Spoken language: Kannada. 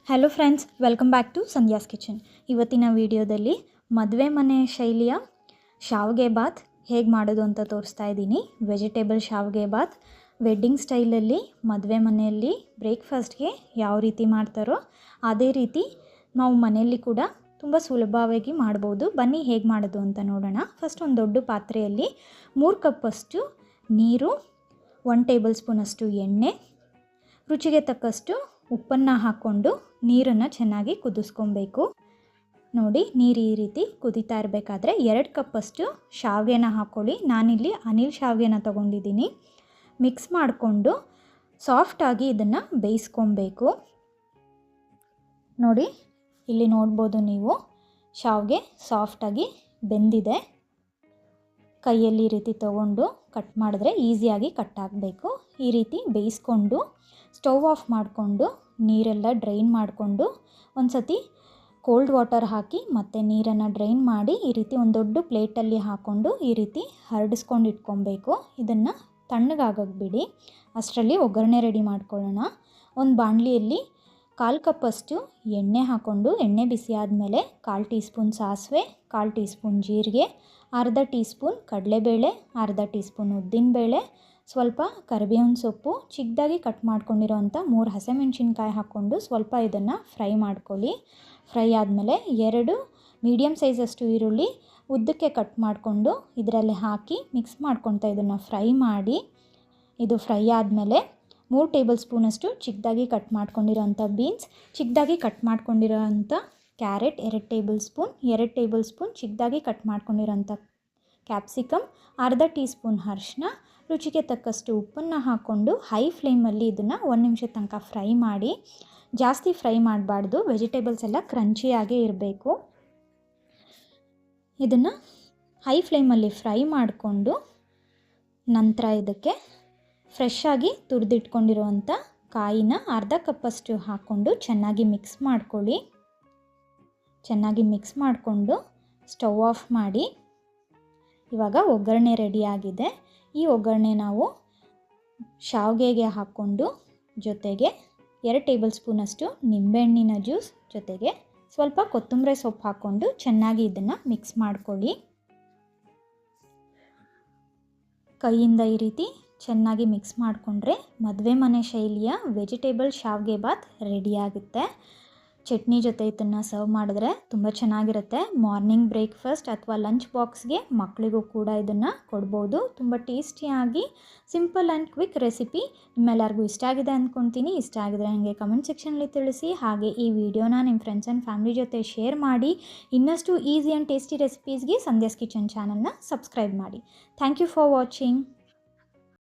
Hello friends, welcome back to Sandhya's kitchen. ಇವತ್ತಿನ ವಿಡಿಯೋದಲ್ಲಿ ಮದುವೆ ಮನೆ ಶೈಲಿಯ ಶಾವಿಗೆ ಬಾತ್ ಹೇಗೆ ಮಾಡೋದು ಅಂತ ತೋರಿಸ್ತಾ ಇದ್ದೀನಿ. ವೆಜಿಟೇಬಲ್ ಶಾವಿಗೆ ಬಾತ್ ವೆಡ್ಡಿಂಗ್ ಸ್ಟೈಲಲ್ಲಿ ಮದುವೆ ಮನೆಯಲ್ಲಿ ಬ್ರೇಕ್ಫಾಸ್ಟ್ಗೆ ಯಾವ ರೀತಿ ಮಾಡ್ತಾರೋ ಅದೇ ರೀತಿ ನಾವು ಮನೆಯಲ್ಲಿ ಕೂಡ ತುಂಬ ಸುಲಭವಾಗಿ ಮಾಡ್ಬೋದು. ಬನ್ನಿ ಹೇಗೆ ಮಾಡೋದು ಅಂತ ನೋಡೋಣ. ಫಸ್ಟ್ ಒಂದು ದೊಡ್ಡ ಪಾತ್ರೆಯಲ್ಲಿ 3 ಕಪ್ಪಷ್ಟು ನೀರು, 1 ಟೇಬಲ್ ಸ್ಪೂನಷ್ಟು ಎಣ್ಣೆ, ರುಚಿಗೆ ತಕ್ಕಷ್ಟು ಉಪ್ಪನ್ನು ಹಾಕ್ಕೊಂಡು ನೀರನ್ನು ಚೆನ್ನಾಗಿ ಕುದಿಸ್ಕೊಬೇಕು. ನೋಡಿ, ನೀರು ಈ ರೀತಿ ಕುದೀತಾ ಇರಬೇಕಾದ್ರೆ 2 ಕಪ್ಪಷ್ಟು ಶಾವಿಗೆನ ಹಾಕ್ಕೊಳ್ಳಿ. ನಾನಿಲ್ಲಿ ಅನಿಲ್ ಶಾವಿಗೆನ ತೊಗೊಂಡಿದ್ದೀನಿ. ಮಿಕ್ಸ್ ಮಾಡಿಕೊಂಡು ಸಾಫ್ಟಾಗಿ ಇದನ್ನು ಬೇಯಿಸ್ಕೊಬೇಕು. ನೋಡಿ, ಇಲ್ಲಿ ನೋಡ್ಬೋದು ನೀವು, ಶಾವಿಗೆ ಸಾಫ್ಟಾಗಿ ಬೆಂದಿದೆ. ಕೈಯಲ್ಲಿ ಈ ರೀತಿ ತೊಗೊಂಡು ಕಟ್ ಮಾಡಿದ್ರೆ ಈಸಿಯಾಗಿ ಕಟ್ ಆಗಬೇಕು. ಈ ರೀತಿ ಬೇಯಿಸ್ಕೊಂಡು ಸ್ಟವ್ ಆಫ್ ಮಾಡಿಕೊಂಡು ನೀರೆಲ್ಲ ಡ್ರೈನ್ ಮಾಡಿಕೊಂಡು ಒಂದು ಸತಿ ಕೋಲ್ಡ್ ವಾಟರ್ ಹಾಕಿ ಮತ್ತು ನೀರನ್ನು ಡ್ರೈನ್ ಮಾಡಿ ಈ ರೀತಿ ಒಂದು ದೊಡ್ಡ ಪ್ಲೇಟಲ್ಲಿ ಹಾಕ್ಕೊಂಡು ಈ ರೀತಿ ಹರಡಿಸ್ಕೊಂಡು ಇಟ್ಕೊಬೇಕು. ಇದನ್ನು ತಣ್ಣಗಾಗಕ್ಕೆ ಬಿಡಿ. ಅಷ್ಟರಲ್ಲಿ ಒಗ್ಗರಣೆ ರೆಡಿ ಮಾಡ್ಕೊಳ್ಳೋಣ. ಒಂದು ಬಾಣಲಿಯಲ್ಲಿ 1/4 ಕಪ್ಪಷ್ಟು ಎಣ್ಣೆ ಹಾಕ್ಕೊಂಡು ಎಣ್ಣೆ ಬಿಸಿ ಆದಮೇಲೆ 1/4 ಟೀ ಸ್ಪೂನ್ ಸಾಸಿವೆ, 1/4 ಟೀ ಸ್ಪೂನ್ ಜೀರಿಗೆ, ಅರ್ಧ ಟೀ ಸ್ಪೂನ್ ಕಡಲೆಬೇಳೆ, ಅರ್ಧ ಟೀ ಸ್ಪೂನ್ ಉದ್ದಿನಬೇಳೆ, ಸ್ವಲ್ಪ ಕರಿಬೇವಿನ ಸೊಪ್ಪು, ಚಿಕ್ಕದಾಗಿ ಕಟ್ ಮಾಡ್ಕೊಂಡಿರೋಂಥ 3 ಹಸಿಮೆಣಸಿನ್ಕಾಯಿ ಹಾಕ್ಕೊಂಡು ಸ್ವಲ್ಪ ಇದನ್ನು ಫ್ರೈ ಮಾಡ್ಕೊಳ್ಳಿ. ಫ್ರೈ ಆದಮೇಲೆ 2 ಮೀಡಿಯಮ್ ಸೈಜಷ್ಟು ಈರುಳ್ಳಿ ಉದ್ದಕ್ಕೆ ಕಟ್ ಮಾಡಿಕೊಂಡು ಇದರಲ್ಲಿ ಹಾಕಿ ಮಿಕ್ಸ್ ಮಾಡ್ಕೊತಾ ಇದನ್ನು ಫ್ರೈ ಮಾಡಿ. ಇದು ಫ್ರೈ ಆದಮೇಲೆ 3 ಟೇಬಲ್ ಸ್ಪೂನಷ್ಟು ಚಿಕ್ಕದಾಗಿ ಕಟ್ ಮಾಡ್ಕೊಂಡಿರೋಂಥ ಬೀನ್ಸ್, ಚಿಕ್ಕದಾಗಿ ಕಟ್ ಮಾಡ್ಕೊಂಡಿರೋಂಥ carrot 2 tablespoon, 2 tablespoon ಚಿಕ್ಕದಾಗಿ ಕಟ್ ಮಾಡ್ಕೊಂಡಿರೋಂಥ ಕ್ಯಾಪ್ಸಿಕಮ್, ಅರ್ಧ ಟೀ ಸ್ಪೂನ್ ಅರಿಶಿನ, ರುಚಿಗೆ ತಕ್ಕಷ್ಟು ಉಪ್ಪನ್ನು ಹಾಕ್ಕೊಂಡು ಹೈ ಫ್ಲೇಮಲ್ಲಿ ಇದನ್ನು 1 ನಿಮಿಷ ತನಕ ಫ್ರೈ ಮಾಡಿ. ಜಾಸ್ತಿ ಫ್ರೈ ಮಾಡಬಾರ್ದು, ವೆಜಿಟೇಬಲ್ಸ್ ಎಲ್ಲ ಕ್ರಂಚಿಯಾಗೇ ಇರಬೇಕು. ಇದನ್ನು ಹೈ ಫ್ಲೇಮಲ್ಲಿ ಫ್ರೈ ಮಾಡಿಕೊಂಡು ನಂತರ ಇದಕ್ಕೆ ಫ್ರೆಶ್ ಆಗಿ ತುರಿದಿಟ್ಕೊಂಡಿರುವಂಥ ಕಾಯಿನ ಅರ್ಧ ಕಪ್ಪಷ್ಟು ಹಾಕ್ಕೊಂಡು ಚೆನ್ನಾಗಿ ಮಿಕ್ಸ್ ಮಾಡ್ಕೊಳ್ಳಿ. ಚೆನ್ನಾಗಿ ಮಿಕ್ಸ್ ಮಾಡಿಕೊಂಡು ಸ್ಟವ್ ಆಫ್ ಮಾಡಿ. ಇವಾಗ ಒಗ್ಗರಣೆ ರೆಡಿಯಾಗಿದೆ. ಈ ಒಗ್ಗರಣೆ ನಾವು ಶಾವಿಗೆಗೆ ಹಾಕ್ಕೊಂಡು ಜೊತೆಗೆ 2 ಟೇಬಲ್ ಸ್ಪೂನಷ್ಟು ನಿಂಬೆಹಣ್ಣಿನ ಜ್ಯೂಸ್ ಜೊತೆಗೆ ಸ್ವಲ್ಪ ಕೊತ್ತಂಬರಿ ಸೊಪ್ಪು ಹಾಕ್ಕೊಂಡು ಚೆನ್ನಾಗಿ ಇದನ್ನು ಮಿಕ್ಸ್ ಮಾಡ್ಕೊಳ್ಳಿ. ಕೈಯಿಂದ ಈ ರೀತಿ ಚೆನ್ನಾಗಿ ಮಿಕ್ಸ್ ಮಾಡಿಕೊಂಡ್ರೆ ಮದುವೆ ಮನೆ ಶೈಲಿಯ ವೆಜಿಟೇಬಲ್ ಶಾವಿಗೆ ಬಾತ್ ರೆಡಿಯಾಗುತ್ತೆ. ಚಟ್ನಿ ಜೊತೆ ಇದನ್ನು ಸರ್ವ್ ಮಾಡಿದ್ರೆ ತುಂಬ ಚೆನ್ನಾಗಿರುತ್ತೆ. ಮಾರ್ನಿಂಗ್ ಬ್ರೇಕ್ಫಾಸ್ಟ್ ಅಥವಾ ಲಂಚ್ ಬಾಕ್ಸ್ಗೆ ಮಕ್ಕಳಿಗೂ ಕೂಡ ಇದನ್ನು ಕೊಡ್ಬೋದು. ತುಂಬ ಟೇಸ್ಟಿಯಾಗಿ ಸಿಂಪಲ್ ಆ್ಯಂಡ್ ಕ್ವಿಕ್ ರೆಸಿಪಿ. ನಿಮ್ಮೆಲ್ಲರಿಗೂ ಇಷ್ಟ ಆಗಿದೆ ಅಂದ್ಕೊಳ್ತೀನಿ. ಇಷ್ಟ ಆಗಿದ್ರೆ ನನಗೆ ಕಮೆಂಟ್ ಸೆಕ್ಷನಲ್ಲಿ ತಿಳಿಸಿ. ಹಾಗೆ ಈ ವಿಡಿಯೋನ ನಿಮ್ಮ ಫ್ರೆಂಡ್ಸ್ ಆ್ಯಂಡ್ ಫ್ಯಾಮಿಲಿ ಜೊತೆ ಶೇರ್ ಮಾಡಿ. ಇನ್ನಷ್ಟು ಈಸಿ ಆ್ಯಂಡ್ ಟೇಸ್ಟಿ ರೆಸಿಪೀಸ್ಗೆ ಸಂಧ್ಯಾಸ್ ಕಿಚನ್ ಚಾನಲ್ನ ಸಬ್ಸ್ಕ್ರೈಬ್ ಮಾಡಿ. Thank you for watching.